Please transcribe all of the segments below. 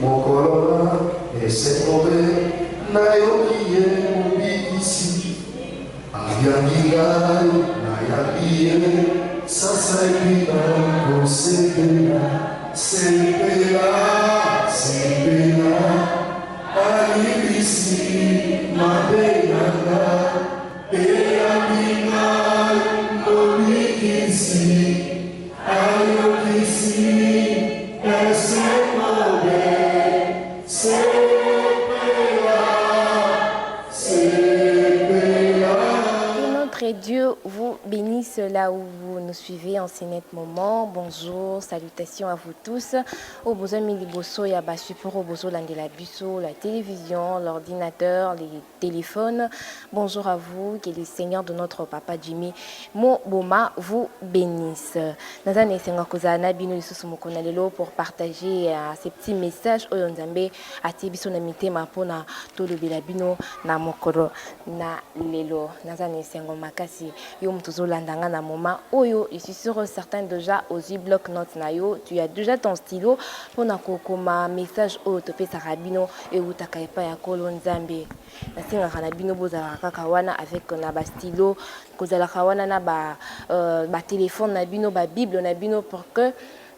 Mokolona, et c'est mauvais, Nayoki est ici. Aviangirai, Nayabi, Sasa Epina, Kosepena, Sepela, Sepela, Alibisi, Mabenanga, Eamina, Nobikisi, Ayokisi, Esemode, Sepela, Sepela. Que notre Dieu vous bénisse là où vous nous suivez en ce net moment. Bonjour, salutations à vous tous. Au besoin de bosso, il y a super au besoin de la busso, la télévision, l'ordinateur, les téléphones. Bonjour à vous, que le Seigneur de notre Papa Jimmy Moboma vous bénisse. Nous allons pour partager ces petits messages au Nzambe à Tibiso Namite Mapona Tolo Belabino na Mokoro na Lelo. Makasi yo mtuzo landanga na moma oyo je suis sûr certains déjà aux bloc notes na yo tu as déjà ton stylo pour na kokoma message oyo topé sarabino et utaka epa ya kolo nzambe na singa kana bino boza kaka wana avec na ba stylo kozala kawana na ba téléphone na bino ba bible na bino pour que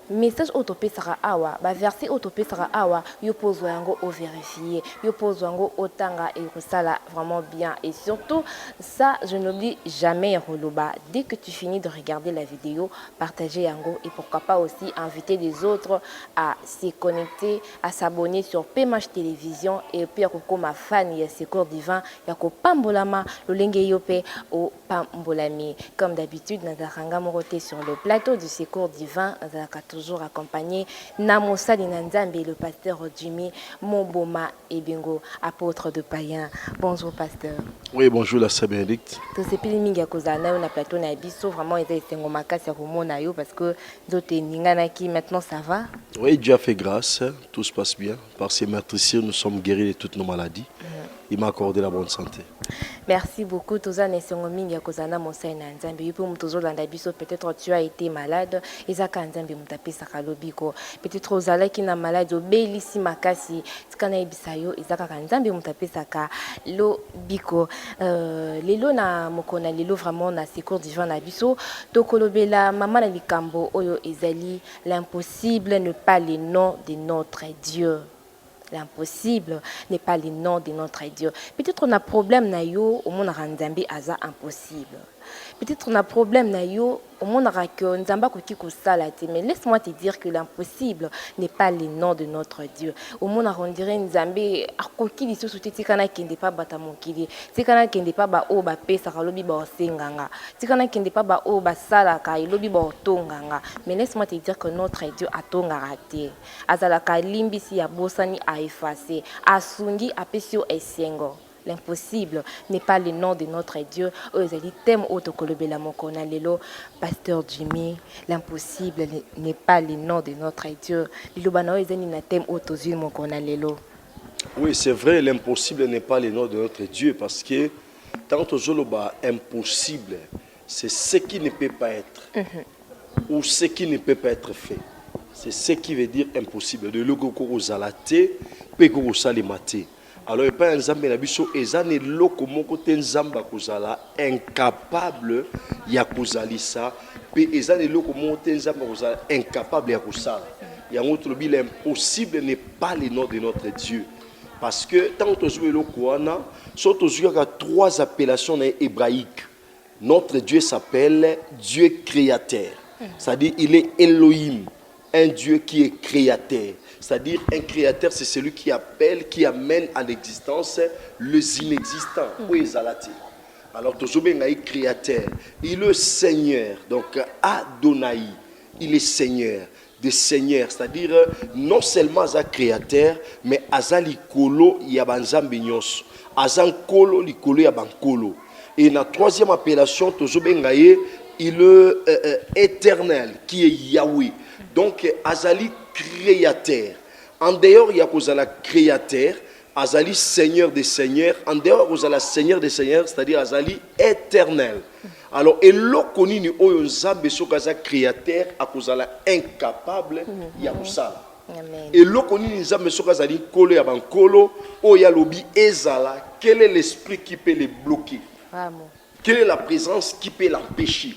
message autopé sera awa ba verset autopé sera awa yo pose yango au vérifier yo pose yango otanga et resala vraiment bien et surtout ça je n'oublie jamais Roloba dès que tu finis de regarder la vidéo partager yango et pourquoi pas aussi inviter les autres à se connecter à s'abonner sur PMH télévision et puis à ma fan ya secours divin ya ko pambolama lolenge yope au pambolami comme d'habitude nazaranga moroté sur le plateau du secours divin toujours accompagné Namosali Nanzambe, le pasteur Jimmy Moboma et Bingo, apôtre de païen. Bonjour pasteur. Oui, bonjour la Saint Bénédicte. Tous ces petits mingi à Kozana, on a plateau na biso vraiment ils étaient en macasse à Romonayo parce que d'autres ninganaki maintenant ça va. Oui, Dieu a fait grâce, tout se passe bien. Par ses matriciers, nous sommes guéris de toutes nos maladies. Il m'a accordé la bonne santé. Merci beaucoup. Peut-être tu as été malade. Peut-être aux qui na malade obélissi makasi. Tikana ibisayo izaka kanzambe mutapesaka lo biko. Lelo na mokona lelo vraiment na secours divin na biso. Tokolobela mama na likambo oyo ezali l'impossible n'est pas le nom de notre Dieu. L'impossible n'est pas le nom de notre Dieu. Peut-être on a problème na yo au monde Nzambe aza impossible. Peut-être on a problème na yo au monde que Nzamba ko kiko salate mais laisse-moi te dire que l'impossible n'est pas le nom de notre Dieu. Au monde on dirait Nzambe akoki lisusu tikana kende pa bata mokili. Tikana kende pa ba o ba pesa ka lobi ba senganga. Tikana kende pa ba o ba sala ka lobi ba tonganga. Mais laisse-moi te dire que notre Dieu a tonga raté. Azala ka limbisi ya bosani a effacé. Asungi apesio esengo. L'impossible n'est pas le nom de notre Dieu. Pasteur Jimmy, l'impossible n'est pas le nom de notre Dieu. Oui, c'est vrai, l'impossible n'est pas le nom de notre Dieu parce que tant que impossible, c'est ce qui ne peut pas être ou ce qui ne peut pas être fait. C'est ce qui veut dire impossible. De l'ogoko aux alaté, pego salimate. Alors, pas un Zambé Nabiso, et ça n'est loko mon côté Zamba Kozala, incapable ya Kozalisa, puis et ça n'est loko mon côté Zamba Kozala, incapable ya Kozala. Il y a un autre bilan, l'impossible n'est pas le nom de notre Dieu. Parce que tant que tu le Koana, surtout il y a trois appellations hébraïques. Notre Dieu s'appelle Dieu créateur. C'est-à-dire, il est Elohim, un Dieu qui est créateur. C'est-à-dire, un créateur, c'est celui qui appelle, qui amène à l'existence les inexistants. Alors, il est créateur. Il est Seigneur. Donc, Adonai, il est Seigneur. De Seigneur, c'est-à-dire, non seulement un créateur, mais Azali Kolo Yabanzambi Nyos. Azan Kolo, Likolo Yabankolo. Et la troisième appellation, il est éternel, qui est Yahweh. Donc, Azali créateur. En dehors, il y a Kozala créateur, Azali Seigneur des Seigneurs. En dehors, Kozala Seigneur des Seigneurs, c'est-à-dire Azali éternel. Alors, et l'okoni ni oyonzambe sokaza créateur, a Kozala incapable, il y a Kozala. Amen. Et l'okoni nzambe soka zali kolo ya bankolo oya lobi ezala, quel est l'esprit qui peut les bloquer? Vraiment. Quelle est la présence qui peut l'empêcher?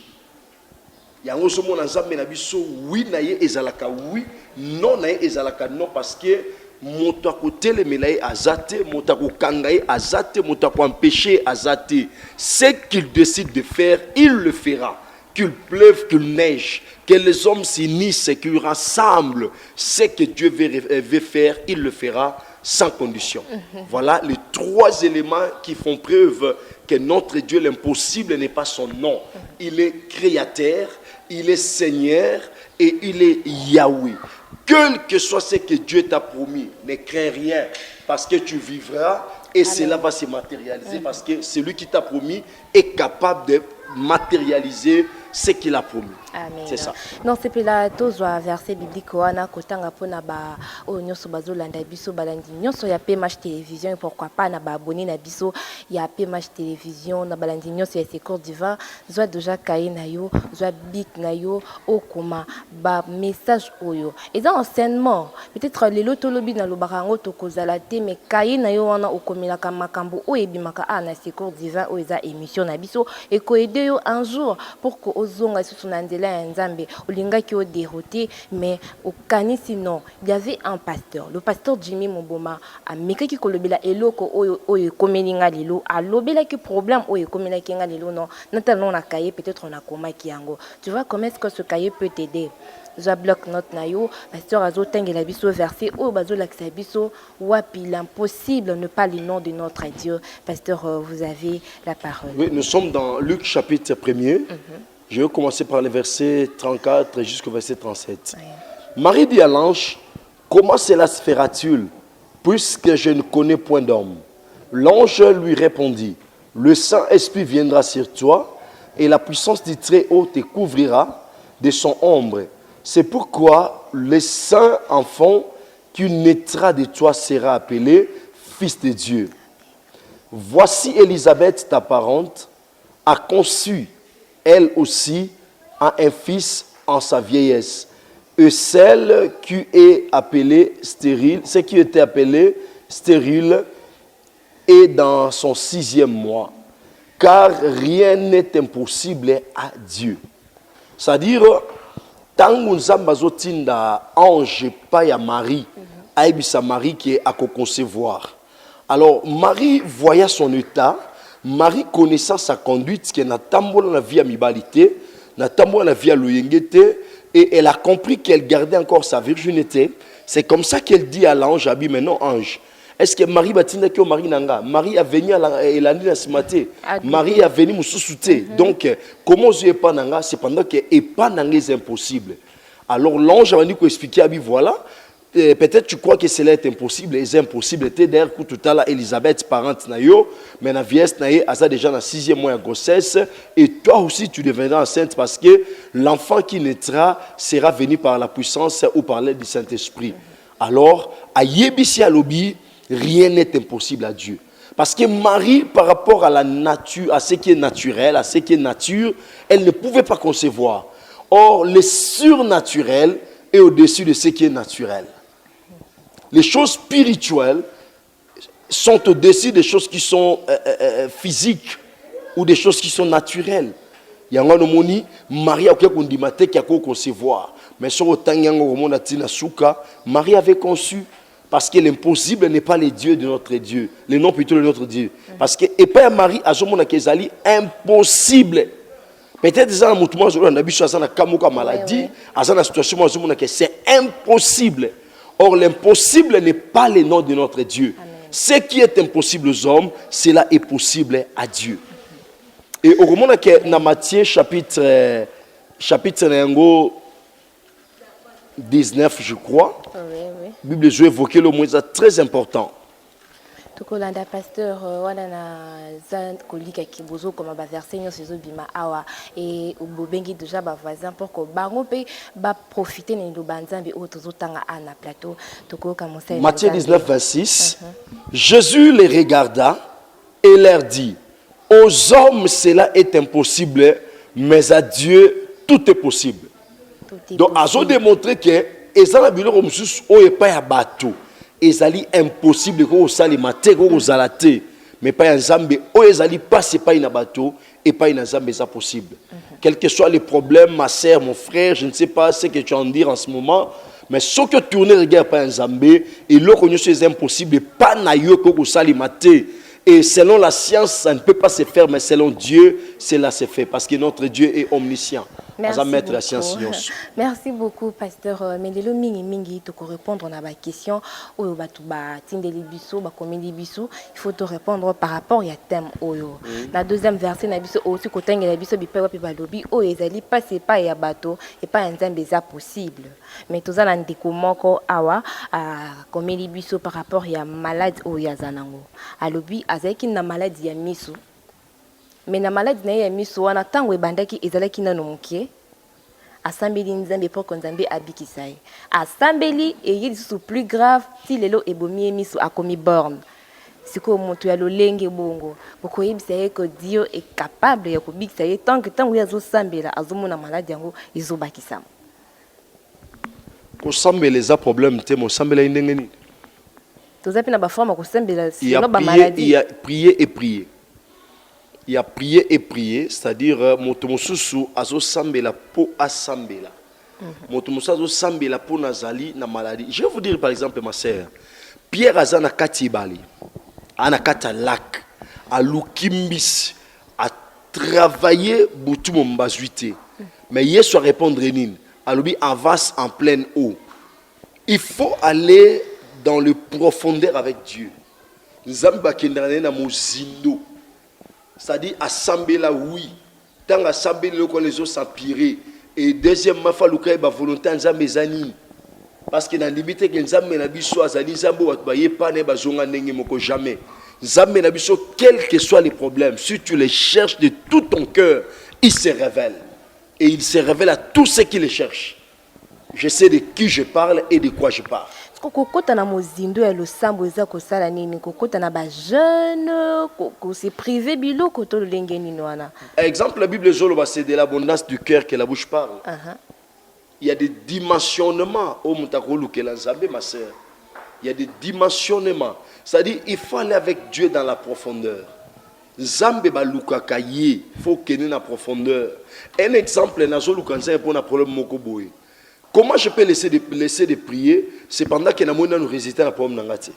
Yango somo na nzambe na biso oui na ye ezalaka oui, non na ye ezalaka non, parce que moto akotelemela ye azate, moto akokanga ye azate, moto akoempêcher azate. Ce qu'il décide de faire, il le fera. Qu'il pleuve, qu'il neige, que les hommes s'unissent, qu'ils rassemblent ce que Dieu veut faire, il le fera sans condition. Voilà les trois éléments qui font preuve que notre Dieu, l'impossible n'est pas son nom. Il est créateur, il est Seigneur et il est Yahweh. Quel que soit ce que Dieu t'a promis, ne crains rien, parce que tu vivras et cela va se matérialiser, parce que celui qui t'a promis est capable de matérialiser ce qu'il a promis. Amen. C'est ça. Non, c'est pour la tous verset biblique wana kotanga pona ba o nyoso bazolanda biso balandi nyoso ya PMH télévision, pourquoi pas na ba abonné na biso ya PMH télévision na balandi nyoso ya secours divin zwa déjà kaye na yo zwa bik na yo okoma ba message oyo et dans enseignement peut-être les lotolobi na lobarango to kozala te mais kaye na yo wana okomelaka makambo o ebimaka na secours divin o eza émission na biso et ko aider yo un jour pour que ozonga sous son andela nzambe olinga ki o déroté mais au kanisi non, il y avait un pasteur, le pasteur Jimmy Moboma a meka ki kolobela eloko oyo komelinga lelo alobela ki problème oyo komela ki nga lelo non natalon na cahier peut-être on a koma ki yango. Tu vois comment est-ce que ce cahier peut t'aider? Je bloque notre nayo pasteur azo tengela biso verset o bazo lakisa biso wapi l'impossible ne pas le nom de notre Dieu. Pasteur, vous avez la parole. Oui, nous sommes dans Luc chapitre 1er. Je vais commencer par le verset 34 jusqu'au verset 37. Oui. Marie dit à l'ange, comment cela se fera-t-il, puisque je ne connais point d'homme? L'ange lui répondit, le Saint-Esprit viendra sur toi, et la puissance du Très-Haut te couvrira de son ombre. C'est pourquoi le saint enfant qui naîtra de toi sera appelé Fils de Dieu. Voici Élisabeth, ta parente, a conçu elle aussi a un fils en sa vieillesse. Et celle qui est appelée stérile, ce qui était appelé stérile, est dans son 6e mois. Car rien n'est impossible à Dieu. C'est-à-dire, tant que nous avons ange pas ya Marie, aïbisa Marie qui est à concevoir. Alors Marie voyait son état. Marie connaissant sa conduite, qui n'a tambola la vie à mibalité, n'a tambola la vie à loyengete, et elle a compris qu'elle gardait encore sa virginité. C'est comme ça qu'elle dit à l'ange, Abi, mais non ange. Est-ce que Marie batinda ki Marie nanga? Marie a venu à l'année de ce Marie a venu me sous-souter. Donc, comment je n'ai pas nanga? C'est pendant que et pas nanga est impossible. Alors l'ange a dit qu'on expliquait Abi, voilà. Peut-être tu crois que cela est impossible, c'est impossible. D'ailleurs, tout à l'heure, Elisabeth, parente nayo, mais la vieillesse naye, a déjà dans 6e mois de grossesse, et toi aussi tu deviendras enceinte parce que l'enfant qui naîtra sera venu par la puissance ou par l'aide du Saint-Esprit. Alors, à Yébissi Alobi, rien n'est impossible à Dieu. Parce que Marie, par rapport à la nature, à ce qui est naturel, à ce qui est nature, elle ne pouvait pas concevoir. Or, le surnaturel est au-dessus de ce qui est naturel. Les choses spirituelles sont au-dessus des choses qui sont physiques ou des choses qui sont naturelles. Il y a un moni Marie a concevoir. Mais sur autant Marie avait conçu parce que l'impossible n'est pas le Dieu de notre Dieu, le nom plutôt de notre Dieu. Parce que et pas Marie a impossible. Peut-être que c'est maladie, c'est impossible. Or, l'impossible n'est pas le nom de notre Dieu. Amen. Ce qui est impossible aux hommes, cela est possible à Dieu. Et au moment que dans Matthieu chapitre 19, je crois, oui. La Bible je évoque le mot très important. Tokolanda pasteur wana na zan kolika kibozo comme ba verset nyonso bima awa et bobengi déjà ba voisin pour que bango pe ba profiter ne do banzambe o tozotanga na plateau tokoka monsa. Matthieu 19 26. Jésus les regarda et leur dit: aux hommes cela est impossible, mais à Dieu tout est possible. Donc, à démontrer que ezala biloko mosusu oyo pas ya bato ezali impossible ko osalema te ko ozala te mais pas ya nzambe oyo ezali passe pas na bato et pas na nzambe eza possible. Quel que soit les problèmes, ma sœur, mon frère, je ne sais pas ce que tu as en dire en ce moment, mais ce que tourner regarde pas un Zambé et le connu c'est impossible pas na yo ko salima te. Et selon la science, ça ne peut pas se faire, mais selon Dieu, cela se fait. Parce que notre Dieu est omniscient. Merci beaucoup. Merci beaucoup, pasteur Mendelo Mingi, tu peux répondre à ma question. Il faut te répondre par rapport à thème. La deuxième version, aussi côté la biso bipewa pi balobi o ezali pas c'est pas ya bateau et pas un nzambe za possible. Mais tout ça na ndeko moko awa comme les biso par rapport à malade o ya zanango. Alobi azaki na maladie ya miso. Mais na maladie na ya miso wana tango ebandaki ezalaki nano mokie. Asambeli nzambe pour que nzambe abikisai. Asambeli et il est plus grave si lelo ebomi miso akomi borne. Siko moto ya lolenge bongo. Boko yebisa que Dieu est capable ya kobikisa ye tant que tango yazo sambela azomona maladie yango izobakisa. Ko sambela eza problème te mo sambela ndenge nini? Tozapi na ba forme ko sambela sinon ba maladie. Il y a prier et prier. Il y a prier et prier, c'est-à-dire moto mosusu azo sambela po asambela. Moto mosusu azo sambela po nazali na maladie. Je vais vous dire par exemple ma sœur, Pierre azana kati bali. Ana kata lac a lukimbis a travaillé butu mombazuité. Mais hier soit répondre nine. Alobi avance en pleine eau. Il faut aller dans le profondeur avec Dieu. Nzamba kendane na mozindo. C'est-à-dire assembler là oui. Tant assembler le qu'on les autres s'empirer. Et deuxièmement, il faut la volonté nzambe zani. Parce que dans la limite que nzambe na biso azali nzambe watbaye pas ne bazonga ndenge moko jamais. Nzambe na biso quels que soient les problèmes, si tu les cherches de tout ton cœur, il se révèle. Et il se révèle à tous ceux qui les cherchent. Je sais de qui je parle et de quoi je parle. Kokota na mozindo ya losambo eza ko sala nini kokota na ba jeune ko se privé biloko to lenge nini wana. Exemple la Bible zoloba c'est de l'abondance du cœur que la bouche parle. Il y a des dimensionnements au mutakolu que la nzambe ma sœur. Il y a des dimensionnements. C'est-à-dire il faut aller avec Dieu dans la profondeur. Nzambe ba lukaka ye, faut kene na profondeur. Un exemple na zoluka nzambe pour na problème moko boye. Comment je peux laisser de prier, c'est pendant que nous résister à la problème nangati.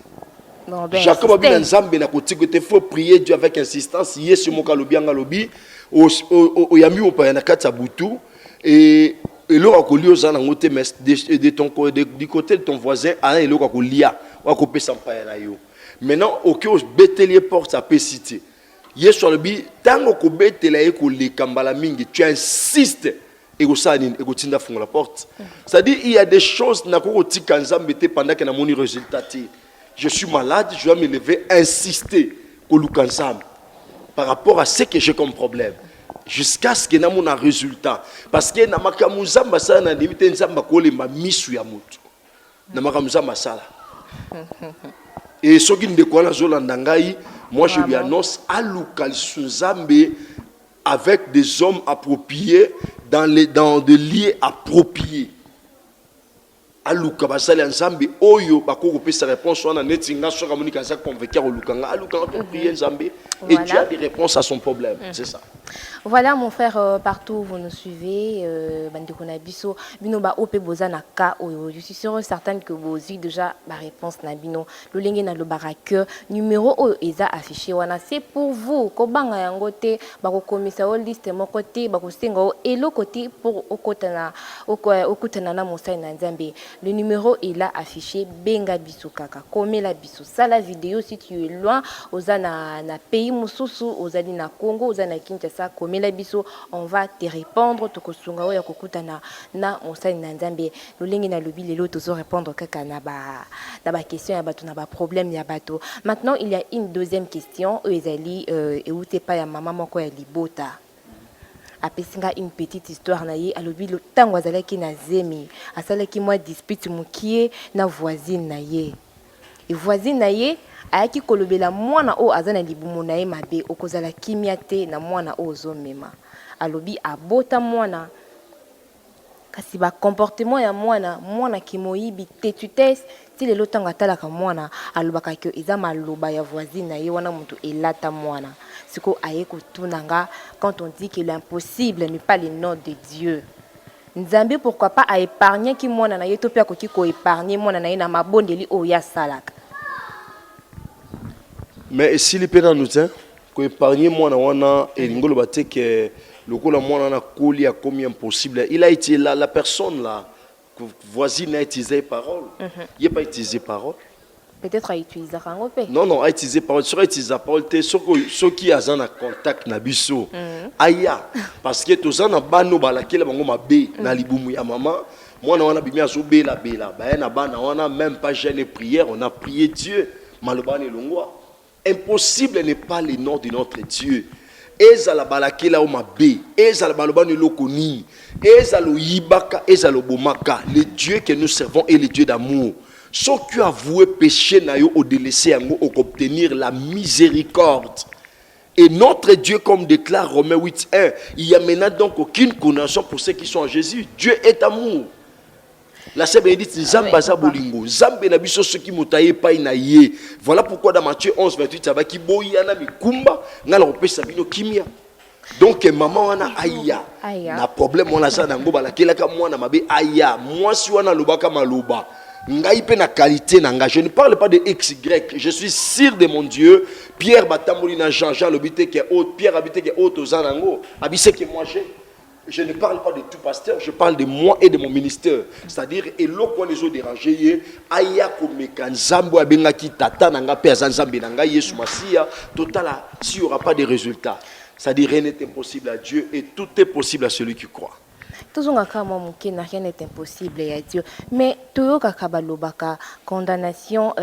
Jacob a dit nzambe na kotiko te faut prier Dieu avec insistance. Yesu moka lobi anga lobi o yami o pa na kata butu et l'eau a collé aux anangote mais de ton côté du côté de ton voisin a l'eau a collé wa ko pesa pa na yo. Maintenant OK o betelier porte à pécité. Yesu lobi tango ko betela e ko le kambala mingi tu insistes. Et la porte. C'est-à-dire il y a des choses pendant que mon résultat. Je suis malade, je dois me lever, insister par rapport à ce que j'ai comme problème. Jusqu'à ce que j'ai un résultat. Parce que et ce qui moi je lui annonce à avec des hommes appropriés dans des lieux appropriés. Aluka basali nzambe oyo bakoko pesa réponse wana netinga soka monika za convaincre olukanga aluka to prier nzambe et Dieu a des réponses à son problème. C'est ça. Voilà mon frère partout où vous nous suivez bandeko na biso bino ba ope bozana ka oyo je suis sûr certaine que vous avez déjà la réponse na bino lolenge na lobara que numéro oyo eza affiché wana c'est pour vous ko banga yango te bako komisa o liste moko te bako senga o elo côté pour okotana na mosai na nzambe. Le numéro est là affiché benga biso kaka comme la biso ça la vidéo si tu es loin ozana na pays mususu ozali na Congo ozana Kinshasa comme la biso on va te répondre to kosunga oya kokutana na mosali na nzambe lolengi na lobi lelo tozo répondre kaka na ba question ya bato na ba problème ya bato. Maintenant il y a une deuxième question ezali euté pa ya maman moko ya libota. Apesinga une petite histoire na ye alobi lo tango azalaki na zemi asalaki moi dispute mukie na voisine na ye et voisine na ye ayaki kolobela mwana o azana libumu na ye mabe okozala kimia te na mwana o ozomema alobi abota mwana kasi ba comportement ya mwana ki moyibi tetutesse ti lelo tanga talaka mwana alobaka ke eza maloba ya voisine na ye wana mutu elata mwana siko aye kotunanga quand on dit que l'impossible n'est pas le nom de Dieu. Nzambe pourquoi pas a épargner ki mwana na ye to pia koki ko épargner mwana na ye na mabondeli o ya salaka. Mais si les pédants nous disent que épargner mwana wana et l'ingolo bate que le coup la mwana na koli a commis impossible, il a été là, la personne là voisine a utilisé parole. Il n'a pas utilisé parole. Peut-être a utilisé rangope. Non, a utilisé parole. Sur utilisé parole, ceux qui ont un contact na biso. Aya, parce que tous en bano balakela bango mabe na libumu ya maman. Moi na wana bimia zo bela. Ba na bana wana même pas jeûne prière, on a prié Dieu. Malobane longwa. Impossible n'est pas le nom de notre Dieu. Ezala balakela o mabe, ezala balobane lokoni, ezala yibaka, ezala bomaka. Le Dieu que nous servons est le Dieu d'amour. Ceux qui avouent péché n'a eu au délaissé pour obtenir la miséricorde. Et notre Dieu, comme déclare Romains 8:1, il n'y a maintenant donc aucune condamnation pour ceux qui sont en Jésus. Dieu est amour. La Seigneur bénédite Zambaza Bolingo. Zambe na biso ceux qui mutaye pas inaye. Voilà pourquoi dans Matthieu 11:28 ça va ki boyana mikumba ngala kopesa bino kimia. Donc maman wana aya. Na problème on a ça nango balakela ka mwana mabe aya. Moi si wana lobaka maloba. Ngai pe na qualité nanga. Je ne parle pas de XY. Je suis sûr de mon Dieu. Pierre Batamboli na Jean l'obité qui est haute. Pierre habité qui est haute aux anango. Abissé que moi j'ai. Je ne parle pas de tout pasteur, je parle de moi et de mon ministère. C'est-à-dire, et l'eau qu'on les a dérangés, aya komeka nzambo abengaki tata nanga pe azanzambe nanga yesu masia total s'il n'y aura pas de résultats. C'est-à-dire rien n'est impossible à Dieu et tout est possible à celui qui croit. Toujours rien n'est impossible à Dieu. Mais toujours kabalobaka condamnation,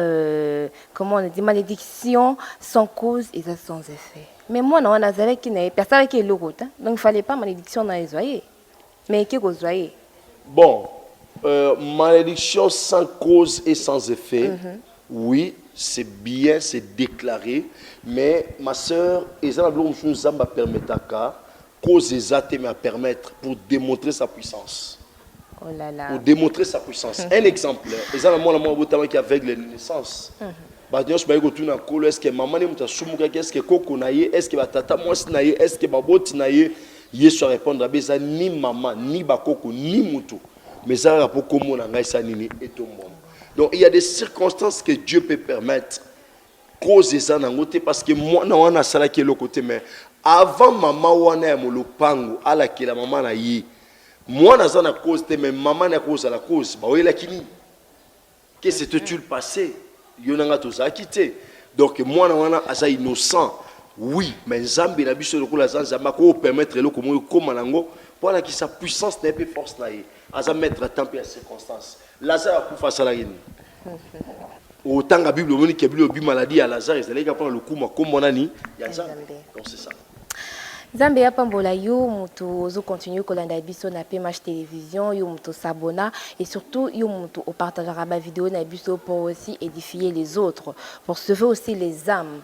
comment on dit, malédiction sans cause et sans effet. Mais moi, non, Nazareth qui n'est personne qui est le donc il ne fallait pas malédiction dans les oreilles. Mais qui vous voyez? Bon, malédiction sans cause et sans effet, oui, c'est bien, c'est déclaré. Mais ma soeur, nous avons permettre cause exacte mais à permettre pour démontrer sa puissance. Oh là là. Pour démontrer sa puissance. Un exemple, les gens qui avec les naissances. Est-ce que maman est-ce que koko naye, est-ce que tata mwasi naye, est-ce que baboti naye, yesu répondre à ni maman, ni bakoko, ni mutu. Mais ça rapport comment on a ça nini et tout le monde. Donc il y a des circonstances que Dieu peut permettre. Cause ça nangote parce que moi na wana sala qui est le côté mais avant maman wana ya molopango ala ki la maman na yi. Moi na ça na cause mais maman na cause à la cause. Ba oui la kini. Qu'est-ce que tu le passé? Yonanga toza quitté. Donc moi na wana asa innocent. Oui, mais Nzambe na biso lokola Nzamba ko permettre le comme nango pour la qui sa puissance n'est pas force na yi. Asa mettre temps et circonstances. Lazare a kufa sala yini. Autant la Bible dit qu'il y a eu maladie à Lazare, ils allaient prendre le coup comme on a dit. Donc c'est ça. Nzambe ya pambola yo mutu ozo continue kolanda biso na PMH télévision yo mutu s'abonna et surtout yo mutu au partagera ba vidéo na biso pour aussi édifier les autres, pour sauver aussi les âmes.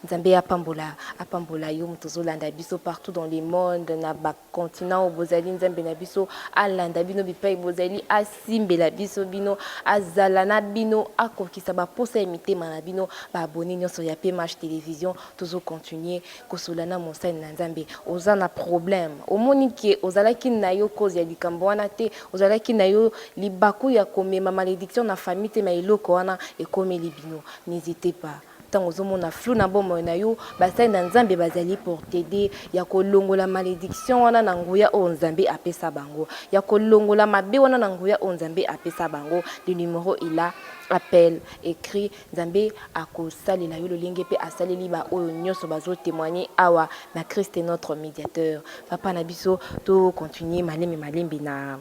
Nzambe apambola yo mutozolanda biso partout dans le monde na ba continent au bozali nzambe na biso alanda bino bipai bozali asimbela biso bino azalana bino akokisa ba posa mitema na bino ba abonné nyonso ya PMH télévision tozo continuer kosolana monsani na nzambe ozana problème omoni ke ozalaki na yo cause ya likambo wana te ozalaki na yo libaku ya komema malédiction na famille te ma eloko wana ekomeli bino n'hésitez pas. Tant aux hommes na flou na bomo na yo basai na nzambe bazali pour t'aider ya kolongola malédiction wana na nguya o nzambe apesa bango ya kolongola mabe wana na nguya o nzambe apesa bango. Le numéro est là, appel écrit nzambe akosalela yo lolenge pe asaleli ba oyo nyonso bazo témoigner awa na Christ est notre médiateur. Papa na biso to continuer malembi na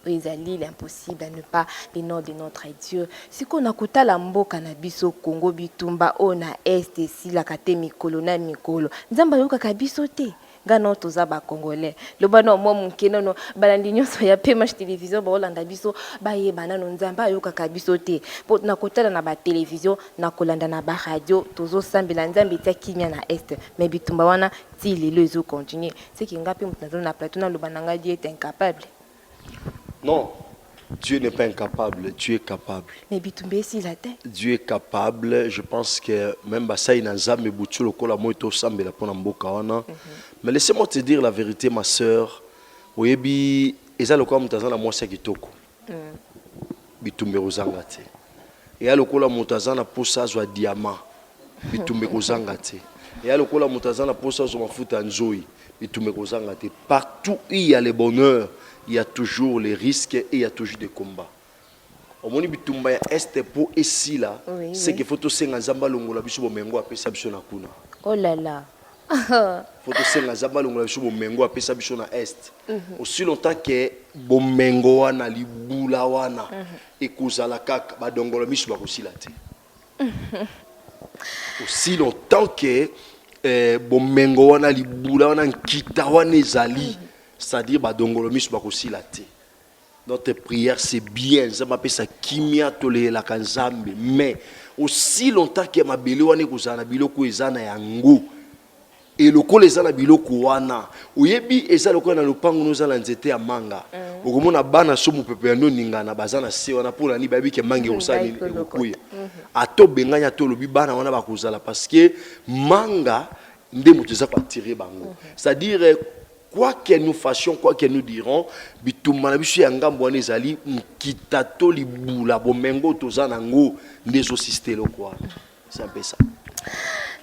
ezali l'impossible à ne pas le nom de notre Dieu. Si qu'on a kota la mboka na biso Congo bitumba ona est si la kate mikolo na mikolo. Nzamba yoka kabiso te. Gano toza ba congolais. Le bano mo mukeno no balandi nyonso ya PMH télévision ba olanda biso ba yebana no nzamba yoka kabiso te. Po na kota na ba télévision na kolanda na ba radio tozo sambela nzambe tia kimia na est. Mais bitumba wana ti lelo ezo continuer. C'est ki ngapi mutnazo na plateau na lobananga dit est incapable. Non, Dieu n'est pas incapable, Dieu est capable. Mais bitumbe si la tête. Dieu est capable, je pense que même Basaï Nanzame Boutu Lokola Moito Sambela Pona Mboka wana. Mais laissez-moi te dire la vérité, ma sœur. Oyebi, eza lokola mutazana mwasi kitoko. Bitumbe kozanga te. Et lokola mutazana posa zwa diamant. Bitumbe kozanga te. Et lokola mutazana posa zwa mafuta nzoi. Bitumbe kozanga te. Partout où il y a le bonheur, il y a toujours les risques et il y a toujours des combats. Au moni bitumba ya este po ici là, c'est que faut to senga zamba longola biso bomengo apesa biso na kuna. Oh là là. Faut to senga zamba longola biso bomengo apesa biso na est. Aussi longtemps que bomengo wana libula wana ekozala kaka badongola biso bakosila te. Aussi longtemps que bomengo wana libula wana nkita wana ezali, c'est-à-dire badongola biso bakosila te. Notre prière, c'est bien. Ça m'appelle ça kimia tolé la kanzambe. Mais aussi longtemps que ma belewane kozana biloko ezana yango. Et le ko ezana biloko wana. Oyebi eza loko na lopango nozala nzete ya manga. Okomona bana somo pepe yano ningana bazana se wana pona ni babi ke mangi osani lokuya. Ato benganya to lobi bana wana bakozala parce que manga nde muteza pa tirer bango. C'est-à-dire quoi que nous fassions, quoi que nous dirons, bitumana bisu ya ngambo wana ezali mkitato libula bomengo tozanango ndezo sistelo quoi. C'est un peu ça.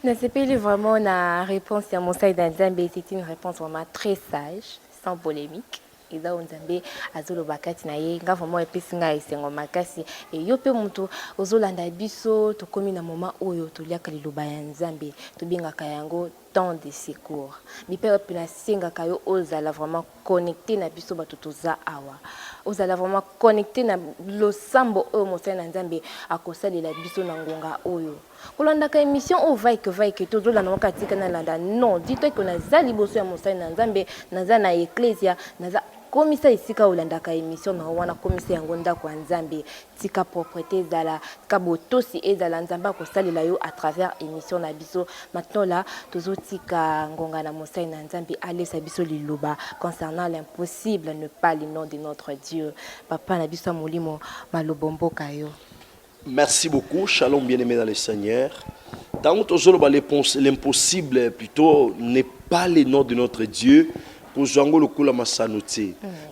Nasepeli vraiment la réponse à mon side d'Anzambe, c'est une réponse vraiment très sage, sans polémique. Et là, Nzambe azolo bakati na ye, nga vraiment epesi nga esengo makasi. Et yo pe mutu ozolanda biso to komi na moment oyo to liaka liloba ya Nzambe, to bingaka yango temps de secours. Mi pe opina singa kayo ozala vraiment connecté na biso bato toza awa. Ozala vraiment connecté na losambo oyo mosala na Nzambe akosalela biso na ngonga oyo. Kolanda ka émission o vai que tozola na wakati kana landa non, dis-toi que na za liboso ya mosala na Nzambe, na za na ecclesia, na za komisa isika olanda ka émission na wana komisa yango ndako ya Nzambe, tika propreté zala, tika botosi ezala Nzambe akosalela yo à travers émission na biso. Maintenant là, tozotika ngonga na mosala na Nzambe alesa biso liloba concernant l'impossible, ne pas le nom de notre Dieu. Papa na biso molimo malobombo kayo. Merci beaucoup, shalom bien-aimé dans le Seigneur. Tant que l'impossible plutôt n'est pas le nom de notre Dieu.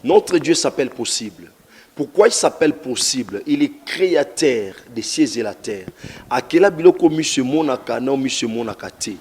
Notre Dieu s'appelle possible. Pourquoi il s'appelle possible? Il est créateur des cieux et la terre. Akela biloko mise monaka na mise monaka te.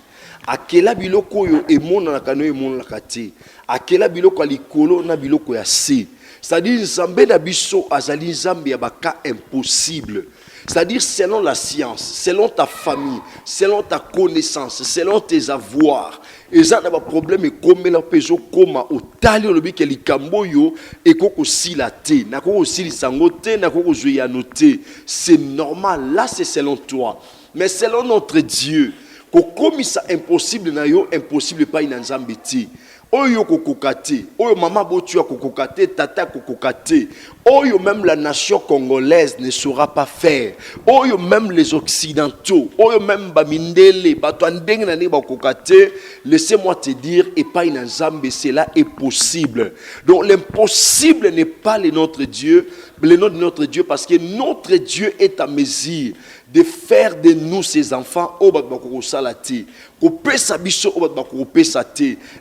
Akela biloko yo e monaka no e monaka te. Akela biloko likolo na biloko ya se. C'est-à-dire Nzambe na biso azali Nzambe ya baka impossible. C'est-à-dire selon la science, selon ta famille, selon ta connaissance, selon tes avoirs. Et ça n'a pas de problème et comme la peso koma au tali au lobby que les camboyo et koko si la té, na koko si li sangote, na koko jouya noté. C'est normal, là c'est selon toi. Mais selon notre Dieu, comme ça impossible na yo, impossible pas inanzambe ti. Oyo kokokate, oyo maman botua kokokate, tata kokokate. Oyo même la nation congolaise ne saura pas faire. Oyo même les occidentaux, oyo même bamindele, batwandeng na ne bakokate. Laissez-moi te dire, et pas une Nzambe, cela est possible. Donc l'impossible n'est pas le notre Dieu, le nom de notre Dieu, parce que notre Dieu est à mesure de faire de nous ses enfants.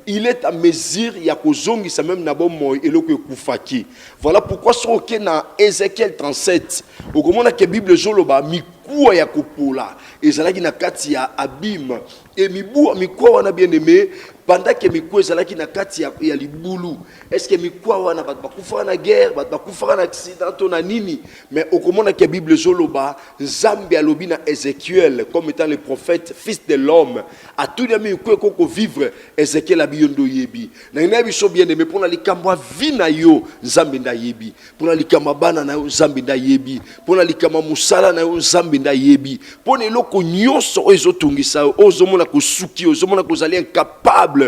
Il est à mesure, il y a kozongi ça même nabo moy eloko ekufaki. Voilà pourquoi sur na Ézéchiel 37, au moment que Bible joloba mikuwa ya kopola, ezalaki na kati ya abîme et mikuwa wana bien aimé. Pendant que mikuwa ezalaki na kati ya libulu, est-ce que mikuwa wana bakufa na guerre, bakufa na accident to na nini? Mais au moment que Bible joloba Nzambe alobi na Ézéchiel comme étant le prophète fils de l'homme, a tout les mikuwa koko vivre Ézéchiel abiyondo yebi. Na ina biso bien aimé pour na likambo vina yo Nzambe nda yebi, pour na likambo bana na Nzambe nda yebi, pour na likambo musala na Nzambe nda yebi, pour na eloko nyonso ezotungisa ozomona ko suki ozomona ko zali incapable.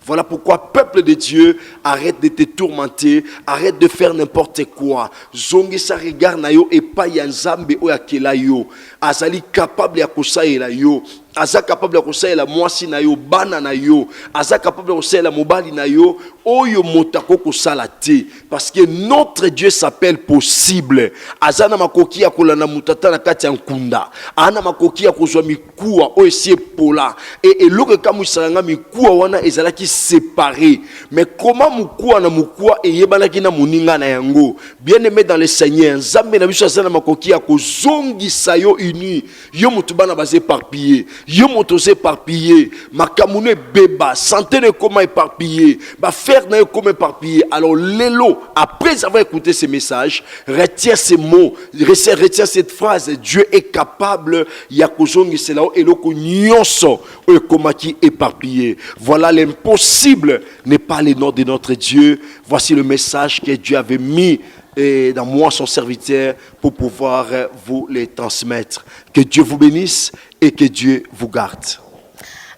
Voilà pourquoi, peuple de Dieu, arrête de te tourmenter, arrête de faire n'importe quoi. Zongi sa regard na yo et pas ya Nzambe o ya kela yo. Azali capable ya kosaela yo. aza capable de la mwasi na yo bana na yo aza capable de la mobali na yo oyo motako kosala te parce que notre Dieu s'appelle possible aza na makoki ya kolanda mutata na kati ya nkunda ana makoki ya kozwa mikuwa oyo esi pola et eloko kamusanga mikuwa wana ezalaki séparé mais comment mukua na mukua eyebanaki na moninga na yango bien aimé dans le Seigneur nzambe na biso aza na makoki ya kozongisa yo uni yo mutu bana baze éparpillé yo moto éparpillé makamune beba santé ne comment éparpillé ba faire na comme éparpillé alors lelo après avoir écouté ces messages retient ces mots retient cette phrase Dieu est capable ya kozongisa lao eloko nyonso o komaki éparpillé voilà l'impossible n'est pas le nom de notre Dieu voici le message que Dieu avait mis dans moi son serviteur pour pouvoir vous les transmettre. Que Dieu vous bénisse et que Dieu vous garde.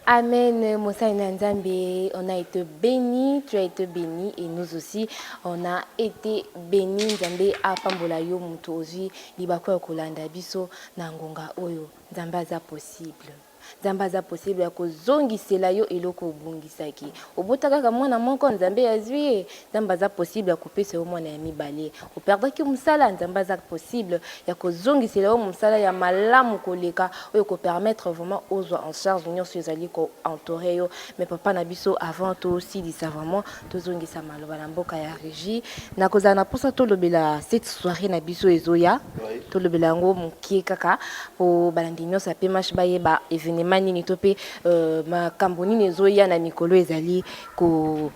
Amen. Moussa Nzambe, on a été bénis, tu as été béni et nous aussi, on a été bénis. Nzambe apambola yo mutu ozi libako ya kolanda biso na ngonga oyo. Nzambe aza possible. Zambaza possible ya kozongisela yo eloko obungisaki obotaka ka mwana moko nzambe yazwi zambaza possible ya kopesa yo mwana ya mibale operdaki musala nzambaza possible ya kozongisela yo musala ya malamu koleka oyo ko permettre vraiment ozwa en charge nyonso ezali ko entourer yo mais papa na biso avant to aussi disa vraiment tozongisa maloba na mboka ya régie na kozana na posa to lobela cette soirée na biso ezoya to lobela ngo mukie kaka po balandi nyonso pe match baye ba evenement nini topé makambo nini ezoya na mikolo ezali ko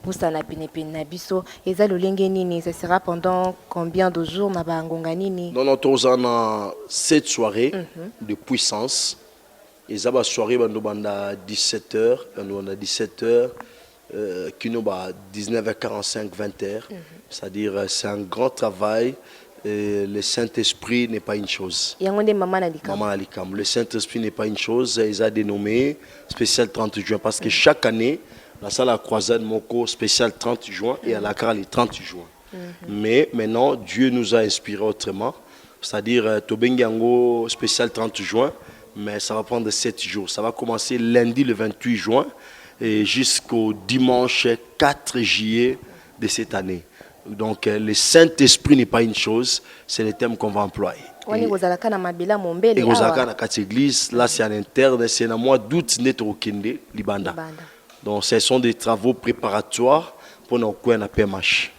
poussa na pinepine na biso eza lolenge nini ça sera pendant combien de jours na bangonga nini non tozana cette soirée de puissance eza ba soirée bando banda 17h bando banda 17h kino ba 19h45 20h c'est-à-dire c'est un grand travail. Et le Saint-Esprit n'est pas une chose. Le Saint-Esprit n'est pas une chose. Ils ont dénommé spécial 30 juin. Parce que chaque année, la salle à croisade Moko spécial 30 juin et à la Cara le 30 juin. Mais maintenant, Dieu nous a inspiré autrement. C'est-à-dire, Tobengango spécial 30 juin, mais ça va prendre 7 jours. Ça va commencer lundi le 28 juin et jusqu'au dimanche 4 juillet de cette année. Donc le Saint-Esprit n'est pas une chose, c'est le thème qu'on va employer. Et église, là c'est en interne, c'est en mois d'août, Libanda. Donc ce sont des travaux préparatoires pour nos coins à PMH.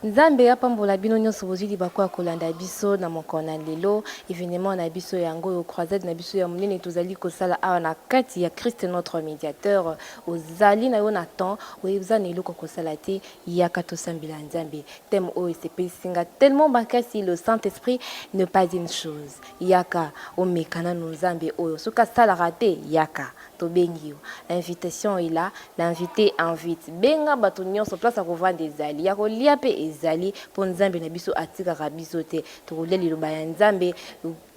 Nzambe apambola bino nyonso bozili bakwa kolanda biso na mokona lelo événement na biso yango yo croisade na biso ya munene tozali kosala awa na kati ya Christ notre médiateur ozali na yo na temps oza na eloko kosala te yaka tosambila Nzambe thème o CP singa tellement bakasi le Saint-Esprit ne pas une chose yaka o mekana no Nzambe oyo soka sala raté yaka to bengio l'invitation est là l'invité invite benga bato nyonso place à revendre des ali ya kolia pe ezali po Nzambe na biso atika biso te to koleli loba ya Nzambe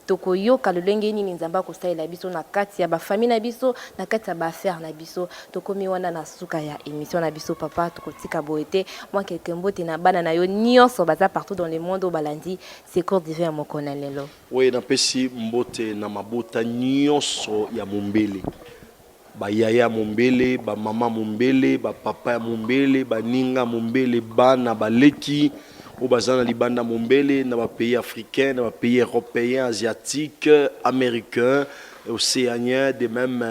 tokoyoka lolenge nini Nzamba kosalela biso na kati ya ba famille na biso na kati ya ba affaire na biso tokomi wana na suka ya émission na biso papa tokotika boete moi quelqu'un mbote na bana na yo nyonso baza partout dans le monde au balandi secours divin mokona lelo oui na pesi mbote na mabota nyonso ya mombele ba yaya mombele ba mama mombele ba papa mombele ba ninga mombele bana baleki au bazana libanda mombele na ba pays africains na ba pays européens asiatiques américains océaniens de même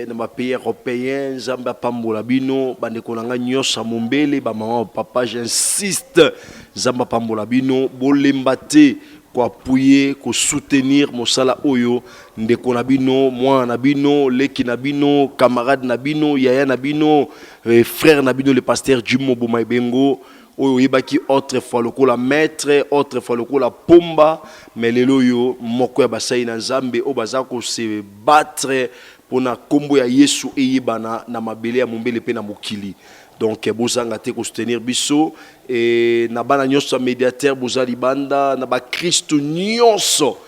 na ba pays européens zamba pambola bino bande konanga nyosa mombele ba mama papa j'insiste zamba pambola bino bolembate ko appuyer ko soutenir mosala oyo ndeko na bino mwana na bino leki na bino camarade na bino yaya na bino frère na bino le pasteur Jimo Boma Bengo oyo yebaki autrefois lokola maître autrefois lokola pomba mais lelo yo moko ya basai na Nzambe o bazako se battre pona kombo ya Yesu eyebana na mabele ya mombele pe na mokili. Donc bozanga te ko soutenir biso et na bana nyonso médiateur bozali banda na ba Christ nyonso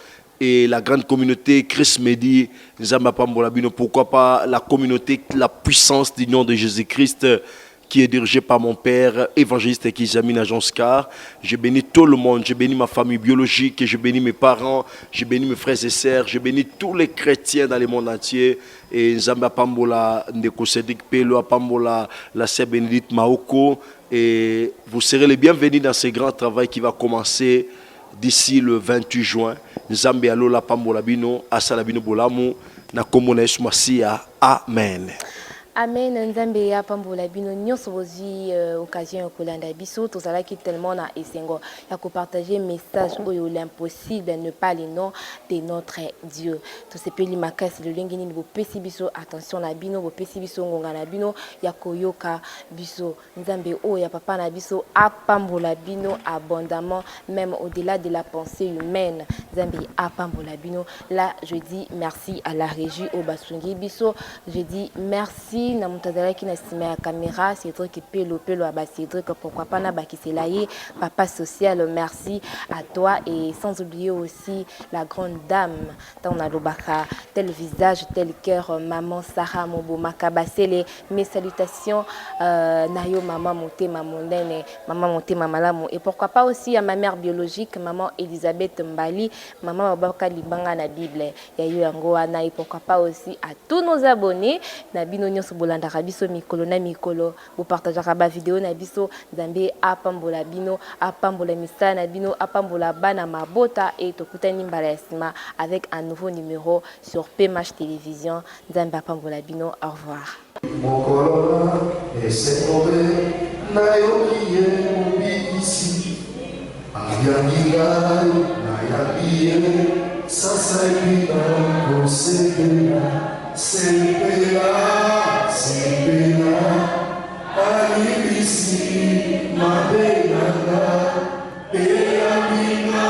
et la grande communauté Christ Medi Nzamba pambola bino pourquoi pas la communauté la puissance du nom de Jésus-Christ qui est dirigé par mon père, évangéliste Kizamine Ajonskar. Je bénis tout le monde, je bénis ma famille biologique, je bénis mes parents, je bénis mes frères et sœurs, je bénis tous les chrétiens dans le monde entier. Et Nzamba Pambola, Ndeko Sedik Pelo, Pambola, la sœur Bénédicte Maoko. Et vous serez les bienvenus dans ce grand travail qui va commencer d'ici le 28 juin. Nzambe Alola Pambola Bino, Asalabino Bolamu, Nakomona Masia. Amen. Amen. Nzambe ya pambola bino nyonso bozwi occasion ya kolanda biso tozalaki tellement na esengo ya partager message oyo l'impossible ne pas le nom de notre Dieu. To sepeli makasi le lengini ni bopesi biso attention na bino bopesi biso ngonga na bino ya koyoka biso. Nzambe oyo ya papa na biso apambola bino abondamment même au-delà de la pensée humaine. Nzambe apambola bino. Là je dis merci à la régie au basungi biso. Je dis merci na mutazala qui na estimé la caméra c'est toi qui pelo à Cédric pourquoi pas na bakiselaye papa social merci à toi et sans oublier aussi la grande dame dans na lobaka tel visage tel cœur maman Sarah Mobo Makabasele mes salutations nayo maman motema monene maman motema malamu et pourquoi pas aussi à ma mère biologique maman Elisabeth Mbali maman babaka libanga na Bible yayo yango wana et pourquoi pas aussi à tous nos abonnés na bino bolanda rabiso mikolo na mikolo vous partagera ba vidéo na biso Nzambe apambola bino apambola misala na bino apambola bana mabota et tokutani mbala yasima avec un nouveau numéro sur PMH Télévision. Nzambe apambola bino, au revoir. Mokolo et c'est tombé nayoki ye ici ayanginga nayabiye sasa ipina kosepela sepela sepela alibisi mabenanga eyabinga